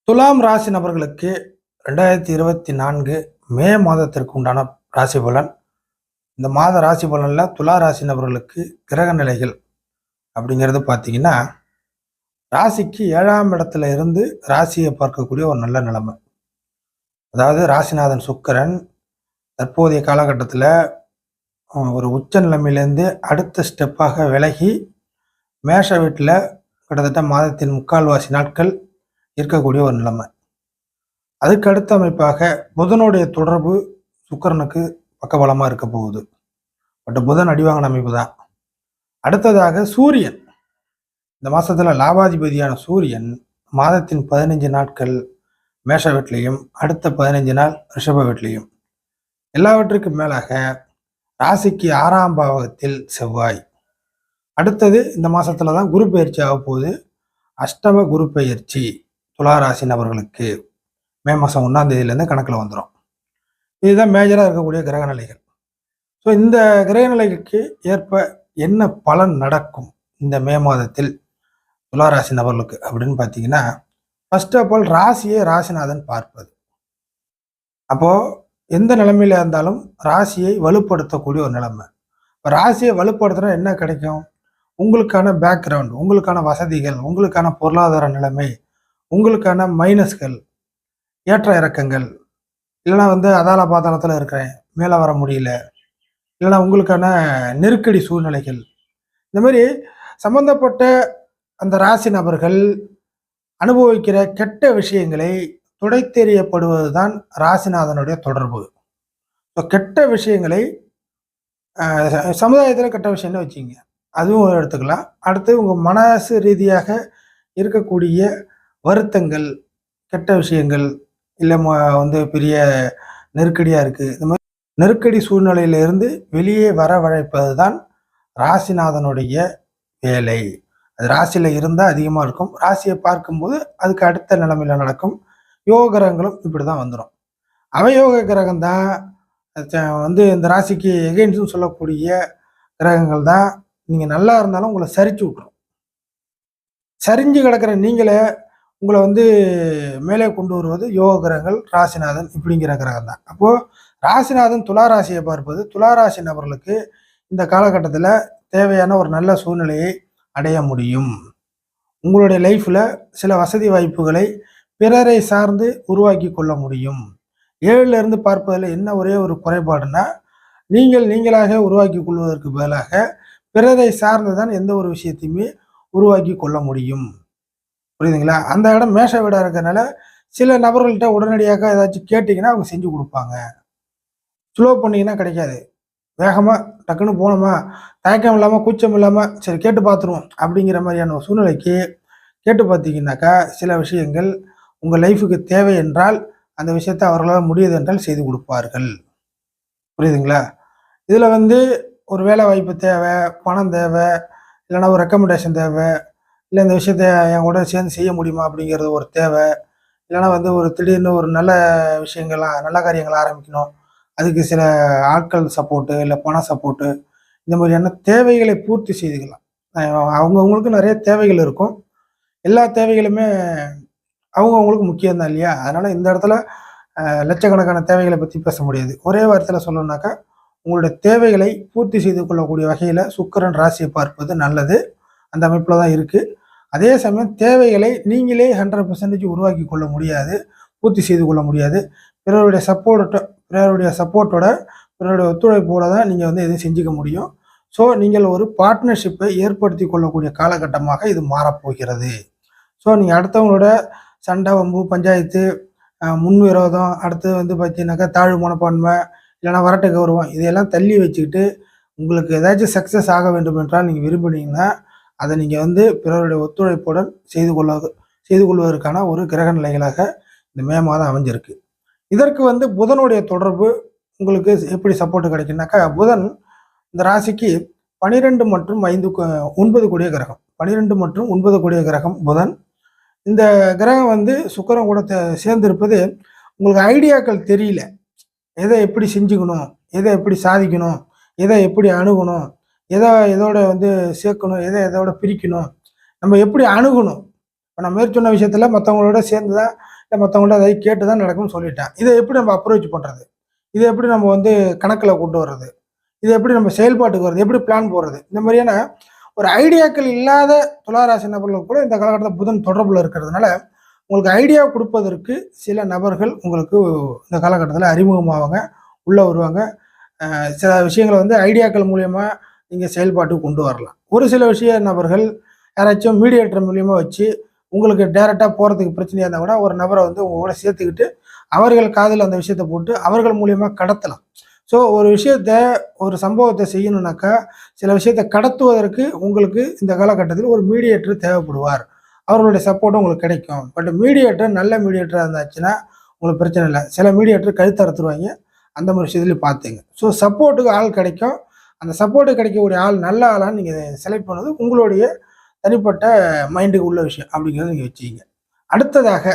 துலாம் ராசி நபர்களுக்கு 2024 மே மாதத்திற்கு உண்டான ராசி பலன். இந்த மாத ராசி பலன்ல துலா ராசி நபர்களுக்கு கிரக நிலைகள் அப்படிங்கிறது பார்த்தீங்கன்னா, ராசிக்கு 7ஆம் இடத்துல இருந்து ராசியை பார்க்கக்கூடிய ஒரு நல்ல நிலைமை. அதாவது ராசிநாதன் சுக்கிரன் தற்போதைய காலகட்டத்தில் ஒரு உச்ச நிலைமையிலேருந்து அடுத்த ஸ்டெப்பாக விலகி மேஷ வீட்டில் கிட்டத்தட்ட மாதத்தின் முக்கால்வாசி நாட்கள் இருக்கக்கூடிய ஒரு நிலைமை. அதுக்கு அடுத்த அமைப்பாக புதனுடைய தொடர்பு சுக்கிரனுக்கு பக்கபலமாக இருக்க போகுது. பட் புதன் அடிவாங்கின அமைப்பு தான். அடுத்ததாக சூரியன், இந்த மாசத்துல லாபாதிபதியான சூரியன் மாதத்தின் 15 நாட்கள் மேஷ வீட்லையும் அடுத்த 15 நாள் ரிஷப வீட்லையும், எல்லாவற்றுக்கும் மேலாக ராசிக்கு 6ஆம் பாவகத்தில் செவ்வாய். அடுத்தது இந்த மாசத்துல தான் குரு பயிற்சி ஆக போகுது. அஷ்டம குரு பயிற்சி துலா ராசி நபர்களுக்கு மே மாதம் 1ஆம் தேதியிலேருந்து கணக்கில் வந்துடும். இதுதான் மேஜராக இருக்கக்கூடிய கிரக நிலைகள். ஸோ இந்த கிரக நிலைக்கு ஏற்ப என்ன பலன் நடக்கும் இந்த மே மாதத்தில் துலா ராசி நபர்களுக்கு அப்படின்னு பார்த்தீங்கன்னா, ஃபர்ஸ்ட் ஆஃப் ஆல் ராசியை ராசிநாதன் பார்ப்பது. அப்போது எந்த நிலைமையில இருந்தாலும் ராசியை வலுப்படுத்தக்கூடிய ஒரு நிலைமை. இப்போ ராசியை வலுப்படுத்தினா என்ன கிடைக்கும்? உங்களுக்கான பேக்ரவுண்ட், உங்களுக்கான வசதிகள், உங்களுக்கான பொருளாதார நிலைமை, உங்களுக்கான மைனஸ்கள், ஏற்ற இறக்கங்கள், இல்லைனா அதால பாதாளத்தில் இருக்கிறேன், மேலே வர முடியல, இல்லைனா உங்களுக்கான நெருக்கடி சூழ்நிலைகள், இந்த மாதிரி சம்பந்தப்பட்ட அந்த ராசி நபர்கள் அனுபவிக்கிற கெட்ட விஷயங்களை துடைத்தெறியப்படுவது தான் ராசிநாதனுடைய தொடர்பு. இப்போ கெட்ட விஷயங்களை சமுதாயத்தில் கெட்ட விஷயம்னு வச்சுங்க, அதுவும் எடுத்துக்கலாம். அடுத்து உங்கள் மனசு ரீதியாக இருக்கக்கூடிய வருத்தங்கள், கெட்ட விஷயங்கள், இல்லை பெரிய நெருக்கடியாக இருக்குது, இந்த மாதிரி நெருக்கடி சூழ்நிலையிலிருந்து வெளியே வரவழைப்பது தான் ராசிநாதனுடைய வேலை. அது ராசியில் இருந்தால் அதிகமாக இருக்கும். ராசியை பார்க்கும்போது அதுக்கு அடுத்த நிலைமையில் நடக்கும். யோக கிரகங்களும் இப்படி தான் வந்துடும். அவயோக கிரகம் தான் இந்த ராசிக்கு எகெயின்ஸ்னு சொல்லக்கூடிய கிரகங்கள் தான் நீங்கள் நல்லா இருந்தாலும் உங்களை சரிச்சு விட்ரும். சரிஞ்சு கிடக்கிற நீங்களே உங்களை மேலே கொண்டு வருவது யோக கிரகங்கள், ராசிநாதன் இப்படிங்கிற கிரகம் தான். அப்போது ராசிநாதன் துலா ராசியை பார்ப்பது துலா ராசி நபர்களுக்கு இந்த காலகட்டத்தில் தேவையான ஒரு நல்ல சூழ்நிலையை அடைய முடியும். உங்களுடைய லைஃப்பில் சில வசதி வாய்ப்புகளை பிறரை சார்ந்து உருவாக்கி கொள்ள முடியும். 7லேருந்து பார்ப்பதில் என்ன ஒரே ஒரு குறைபாடுனா, நீங்களாக உருவாக்கி கொள்வதற்கு பதிலாக பிறரை சார்ந்து தான் எந்த ஒரு விஷயத்தையுமே உருவாக்கி கொள்ள முடியும். புரியுதுங்களா? அந்த இடம் மேஷ வீடாக இருக்கிறதுனால சில நபர்கள்ட்ட உடனடியாக ஏதாச்சும் கேட்டிங்கன்னா அவங்க செஞ்சு கொடுப்பாங்க. ஸ்லோ பண்ணிங்கன்னா கிடைக்காது. வேகமாக டக்குன்னு போனோமா, தயக்கம் இல்லாமல் கூச்சம் இல்லாமல் சரி கேட்டு பார்த்துருவோம் அப்படிங்கிற மாதிரியான ஒரு சூழ்நிலைக்கு கேட்டு பார்த்தீங்கன்னாக்கா, சில விஷயங்கள் உங்கள் லைஃபுக்கு தேவை என்றால் அந்த விஷயத்தை அவர்களால் முடியுது என்றால் செய்து கொடுப்பார்கள். புரியுதுங்களா? இதில் ஒரு வேலை வாய்ப்பு தேவை, பணம் தேவை, இல்லைனா ஒரு ரெக்கமெண்டேஷன் தேவை, இல்லை இந்த விஷயத்த என் கூட சேர்ந்து செய்ய முடியுமா அப்படிங்கிறது ஒரு தேவை, இல்லைனா ஒரு திடீர்னு ஒரு நல்ல விஷயங்கள்லாம் நல்ல காரியங்களை ஆரம்பிக்கணும், அதுக்கு சில ஆட்கள் சப்போர்ட்டு, இல்லை பண சப்போர்ட்டு, இந்த மாதிரியான தேவைகளை பூர்த்தி செய்துக்கலாம். அவங்கவுங்களுக்கு நிறைய தேவைகள் இருக்கும். எல்லா தேவைகளுமே அவங்கவுங்களுக்கு முக்கியம்தான் இல்லையா? அதனால் இந்த இடத்துல லட்சக்கணக்கான தேவைகளை பற்றி பேச முடியாது. ஒரே வார்த்தையில் சொல்லணுன்னாக்கா, உங்களுடைய தேவைகளை பூர்த்தி செய்து கொள்ளக்கூடிய வகையில் சுக்கிரன் ராசியை பார்ப்பது நல்லது. அந்த அமைப்பில் தான் இருக்குது. அதே சமயம் தேவைகளை நீங்களே 100% உருவாக்கி கொள்ள முடியாது, பூர்த்தி செய்து கொள்ள முடியாது. பிறருடைய சப்போர்ட்டோட பிறருடைய ஒத்துழைப்போட தான் நீங்கள் எதுவும் செஞ்சுக்க முடியும். ஸோ நீங்கள் ஒரு பார்ட்னர்ஷிப்பை ஏற்படுத்தி கொள்ளக்கூடிய காலகட்டமாக இது மாறப்போகிறது. ஸோ நீங்கள் அடுத்தவங்களோட சண்டை, வம்பு, பஞ்சாயத்து, முன்விரோதம், அடுத்து பார்த்தீங்கன்னாக்கா தாழ்வு மனப்பான்மை, இல்லைனா வரட்டு கௌரவம், இதையெல்லாம் தள்ளி வச்சுக்கிட்டு உங்களுக்கு ஏதாச்சும் சக்ஸஸ் ஆக வேண்டும் என்றால் நீங்கள் விரும்பினீங்கன்னா அதை நீங்கள் பிறருடைய ஒத்துழைப்புடன் செய்து கொள்வதற்கான ஒரு கிரக நிலைகளாக இந்த மே மாதம் அமைஞ்சிருக்கு. இதற்கு புதனுடைய தொடர்பு உங்களுக்கு எப்படி சப்போர்ட் கிடைக்குன்னாக்கா, புதன் இந்த ராசிக்கு 12 மற்றும் 9 கூடிய கிரகம். 12 மற்றும் 9 கூடிய கிரகம் புதன். இந்த கிரகம் சுக்கிரன் கூட சேர்ந்திருப்பது உங்களுக்கு ஐடியாக்கள் தெரியல. எதை எப்படி செஞ்சுக்கணும், எதை எப்படி சாதிக்கணும், எதை எப்படி அணுகணும், எதோட சேர்க்கணும், எதோட பிரிக்கணும், நம்ம எப்படி அணுகணும். இப்போ நான் மேற்சொன்ன விஷயத்தில் மற்றவங்களோட சேர்ந்து தான் இல்லை மற்றவங்கள்ட்ட அதை கேட்டு தான் நடக்கும்னு சொல்லிட்டேன். இதை எப்படி நம்ம அப்ரோச் பண்ணுறது, இதை எப்படி நம்ம வந்து கணக்கில் கொண்டு வர்றது, இதை எப்படி நம்ம செயல்பாட்டுக்கு வருது, எப்படி பிளான் போடுறது, இந்த மாதிரியான ஒரு ஐடியாக்கள் இல்லாத துளாராசி நபர்கள் கூட இந்த காலகட்டத்தில் புதன் தொடர்பில் இருக்கிறதுனால உங்களுக்கு ஐடியா கொடுப்பதற்கு சில நபர்கள் உங்களுக்கு இந்த காலகட்டத்தில் அறிமுகமாவாங்க, உள்ளே வருவாங்க. சில விஷயங்களை வந்து ஐடியாக்கள் மூலயமா நீங்கள் செயல்பாட்டுக்கு கொண்டு வரலாம். ஒரு சில நபர்கள் யாராச்சும் மீடியேட்டர் மூலியமாக வச்சு உங்களுக்கு டைரெக்டாக போகிறதுக்கு பிரச்சனையாக இருந்தால் கூட ஒரு நபரை வந்து உங்களோட சேர்த்துக்கிட்டு அவர்கள் காதில் அந்த விஷயத்தை போட்டு அவர்கள் மூலியமாக கடத்தலாம். ஸோ ஒரு விஷயத்த ஒரு சம்பவத்தை செய்யணுன்னாக்கா சில விஷயத்தை கடத்துவதற்கு உங்களுக்கு இந்த காலகட்டத்தில் ஒரு மீடியேட்டர் தேவைப்படுவார். அவர்களுடைய சப்போர்ட்டும் உங்களுக்கு கிடைக்கும். பட் மீடியேட்டர் நல்ல மீடியேட்டராக இருந்தாச்சுன்னா உங்களுக்கு பிரச்சனை இல்லை. சில மீடியேட்டர் கழுத்து அறுத்துருவாங்க. அந்த மாதிரி விஷயத்துலையும் பார்த்துங்க. ஸோ சப்போர்ட்டுக்கு ஆள் கிடைக்கும். அந்த சப்போர்ட்டு கிடைக்கக்கூடிய ஆள் நல்ல ஆளான்னு நீங்கள் செலக்ட் பண்ணது உங்களுடைய தனிப்பட்ட மைண்டுக்கு உள்ள விஷயம் அப்படிங்கிறத நீங்கள் வச்சுக்கிங்க. அடுத்ததாக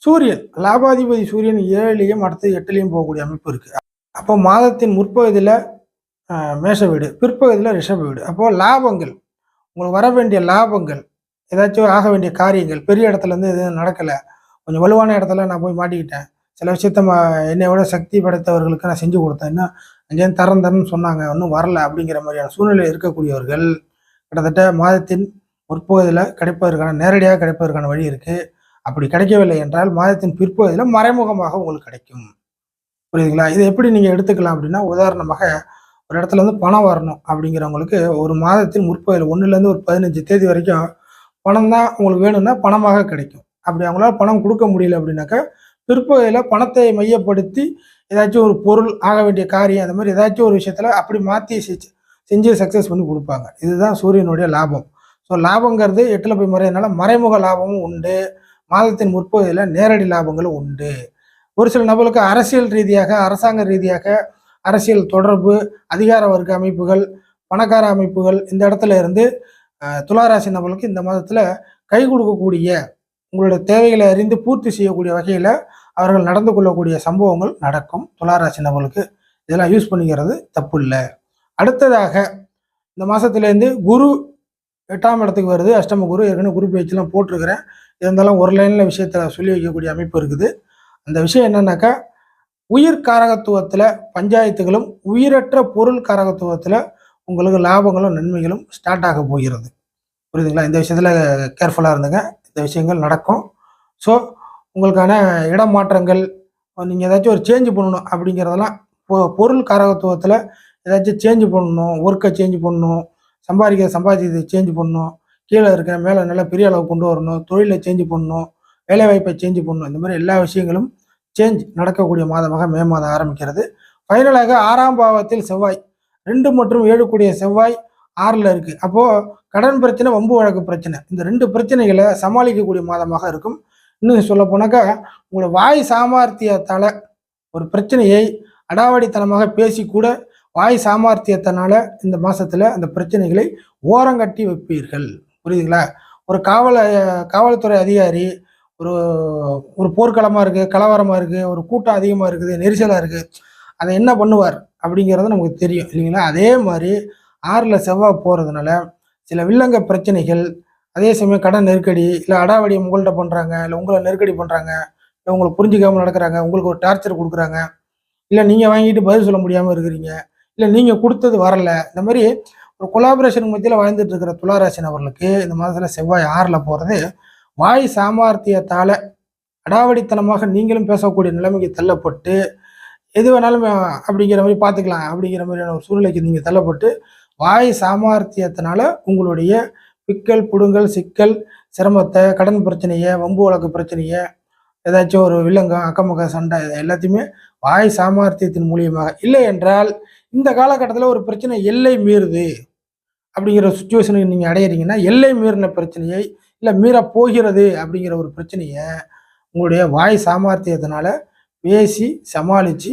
சூரியன், லாபாதிபதி சூரியன் 7லையும் அடுத்து 8லையும் போகக்கூடிய அமைப்பு இருக்குது. அப்போ மாதத்தின் முற்பகுதியில் மேஷ வீடு, பிற்பகுதியில் ரிஷப வீடு. அப்போது லாபங்கள், உங்களுக்கு வர வேண்டிய லாபங்கள், ஏதாச்சும் ஆக வேண்டிய காரியங்கள், பெரிய இடத்துலேருந்து எதுவும் நடக்கலை, கொஞ்சம் வலுவான இடத்துல நான் போய் மாட்டிக்கிட்டேன், சில விஷயத்த என்னை விட சக்தி படைத்தவர்களுக்கு நான் செஞ்சு கொடுத்தேன், இன்னும் அங்கேருந்து தரன்னு சொன்னாங்க, இன்னும் வரல அப்படிங்கிற மாதிரியான சூழ்நிலை இருக்கக்கூடியவர்கள் கிட்டத்தட்ட மாதத்தின் முற்பகுதியில் கிடைப்பதற்கான நேரடியாக கிடைப்பதற்கான வழி இருக்குது. அப்படி கிடைக்கவில்லை என்றால் மாதத்தின் பிற்பகுதியில் மறைமுகமாக உங்களுக்கு கிடைக்கும். புரியுதுங்களா? இதை எப்படி நீங்கள் எடுத்துக்கலாம் அப்படின்னா, உதாரணமாக ஒரு இடத்துல வந்து பணம் வரணும் அப்படிங்கிறவங்களுக்கு ஒரு மாதத்தின் முற்பகுதியில் 1லேருந்து ஒரு 15 தேதி வரைக்கும் பணம் தான் உங்களுக்கு வேணும்னா பணமாக கிடைக்கும். அப்படி அவங்களால பணம் கொடுக்க முடியல அப்படின்னாக்கா பிற்பகுதியில் பணத்தை மையப்படுத்தி ஏதாச்சும் ஒரு பொருள், ஆக வேண்டிய காரியம், அந்த மாதிரி ஏதாச்சும் ஒரு விஷயத்தில் அப்படி மாற்றி செஞ்சு சக்ஸஸ் பண்ணி கொடுப்பாங்க. இதுதான் சூரியனுடைய லாபம். ஸோ லாபங்கிறது 8ல் போய் மறையதுனால மறைமுக லாபமும் உண்டு, மாதத்தின் முற்பகுதியில் நேரடி லாபங்களும் உண்டு. ஒரு சில நபர்களுக்கு அரசியல் ரீதியாக, அரசாங்க ரீதியாக, அரசியல் தொடர்பு, அதிகார வர்க்க அமைப்புகள், பணக்கார அமைப்புகள், இந்த இடத்துல இருந்து துளாராசி நபர்களுக்கு இந்த மாதத்தில் கை கொடுக்கக்கூடிய, உங்களுடைய தேவைகளை அறிந்து பூர்த்தி செய்யக்கூடிய வகையில் அவர்கள் நடந்து கொள்ளக்கூடிய சம்பவங்கள் நடக்கும். துளாராசி நபர்களுக்கு இதெல்லாம் யூஸ் பண்ணிக்கிறது தப்பு இல்லை. அடுத்ததாக இந்த மாதத்துலேருந்து குரு 8ஆம் இடத்துக்கு வருது. அஷ்டம குரு, ஏற்கனவே குரு பேச்செலாம் போட்டிருக்கிறேன். இருந்தாலும் ஒரு லைனில் விஷயத்தை சொல்லி வைக்கக்கூடிய அமைப்பு இருக்குது. அந்த விஷயம் என்னன்னாக்கா, உயிர் காரகத்துவத்தில் பஞ்சாயத்துகளும், உயிரற்ற பொருள் காரகத்துவத்தில் உங்களுக்கு லாபங்களும் நன்மைகளும் ஸ்டார்ட் ஆக போகிறது. புரியுதுங்களா? இந்த விஷயத்தில் கேர்ஃபுல்லாக இருந்துங்க. இந்த விஷயங்கள் நடக்கும். ஸோ உங்களுக்கான இடம் மாற்றங்கள், நீங்கள் ஏதாச்சும் ஒரு சேஞ்ச் பண்ணணும் அப்படிங்கிறதெல்லாம் பொருள் காரகத்துவத்தில் ஏதாச்சும் சேஞ்ச் பண்ணணும், ஒர்க்கை சேஞ்ச் பண்ணணும், சம்பாதிக்கிறதை சேஞ்ச் பண்ணணும், கீழே இருக்க மேலே நல்லா பெரிய அளவு கொண்டு வரணும், தொழிலை சேஞ்ச் பண்ணணும், வேலைவாய்ப்பை சேஞ்ச் பண்ணணும், இந்த மாதிரி எல்லா விஷயங்களும் சேஞ்ச் நடக்கக்கூடிய மாதமாக மே மாதம் ஆரம்பிக்கிறது. ஃபைனலாக 6ஆம் பாவத்தில் செவ்வாய், 2 மற்றும் 7 கூடிய செவ்வாய் 6ல் இருக்குது. அப்போது கடன் பிரச்சனை, வம்பு வழக்கு பிரச்சனை, இந்த 2 பிரச்சனைகளை சமாளிக்கக்கூடிய மாதமாக இருக்கும். இன்னும் சொல்ல போனாக்கா, உங்களோட வாய் சாமர்த்தியத்தால் ஒரு பிரச்சனையை அடாவடித்தனமாக பேசி கூட வாய் சாமர்த்தியத்தினால இந்த மாதத்தில் அந்த பிரச்சனைகளை ஓரங்கட்டி வைப்பீர்கள். புரியுதுங்களா? ஒரு காவல்துறை அதிகாரி ஒரு ஒரு போர்க்களமாக இருக்குது, கலவரமாக இருக்குது, ஒரு கூட்டம் அதிகமாக இருக்குது, நெரிசலாக இருக்குது, அதை என்ன பண்ணுவார் அப்படிங்கிறது நமக்கு தெரியும் இல்லைங்களா? அதே மாதிரி 6ல் செவ்வாய் போகிறதுனால சில வில்லங்க பிரச்சனைகள், அதே சமயம் கடன் நெருக்கடி, இல்லை அடாவடியை உங்கள்கிட்ட பண்ணுறாங்க, இல்லை உங்களை நெருக்கடி பண்ணுறாங்க, இல்லை உங்களை புரிஞ்சிக்காமல் நடக்கிறாங்க, உங்களுக்கு ஒரு டார்ச்சர் கொடுக்குறாங்க, இல்லை நீங்கள் வாங்கிட்டு பதில் சொல்ல முடியாமல் இருக்கிறீங்க, இல்லை நீங்கள் கொடுத்தது வரல, இந்த மாதிரி ஒரு கொலாபரேஷன் மத்தியில் வாழ்ந்துட்டு இருக்கிற துளாராசி நபர்களுக்கு இந்த மாதத்தில் செவ்வாய் 6ல் போகிறது வாய் சாமர்த்தியத்தால் அடாவடித்தனமாக நீங்களும் பேசக்கூடிய நிலைமைக்கு தள்ளப்பட்டு, எது வேணாலும் அப்படிங்கிற மாதிரி பார்த்துக்கலாம் அப்படிங்கிற மாதிரியான ஒரு சூழ்நிலைக்கு நீங்கள் தள்ளப்பட்டு, வாய் சாமர்த்தியத்தினால உங்களுடைய பிக்கல், புடுங்கல், சிக்கல், சிரமத்தை, கடன் பிரச்சனையை, வம்பு வழக்கு பிரச்சனையை, ஏதாச்சும் ஒரு வில்லங்கம், அக்கம்பக்க சண்டை, எல்லாத்தையுமே வாய் சாமர்த்தியத்தின் மூலியமாக, இல்லை என்றால் இந்த காலகட்டத்தில் ஒரு பிரச்சனை எல்லை மீறுது அப்படிங்கிற சுச்சுவேஷனுக்கு நீங்கள் அடையிறீங்கன்னா, எல்லை மீறின பிரச்சனையை, இல்லை மீறப் போகிறது அப்படிங்கிற ஒரு பிரச்சனையை உங்களுடைய வாய் சாமர்த்தியத்தினால பேசி சமாளித்து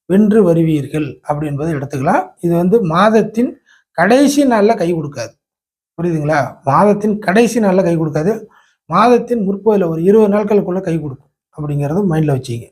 வென்று வருவீர்கள் அப்படி என்பதை எடுத்துக்கலாம். இது வந்து மாதத்தின் கடைசி நாளில் கை கொடுக்காது. புரியுதுங்களா? மாதத்தின் கடைசி நாளில் கை கொடுக்காது. மாதத்தின் முற்பதில் ஒரு 20 நாட்களுக்குள்ளே கை கொடுக்கும் அப்படிங்கிறது மைண்டில் வச்சுங்க.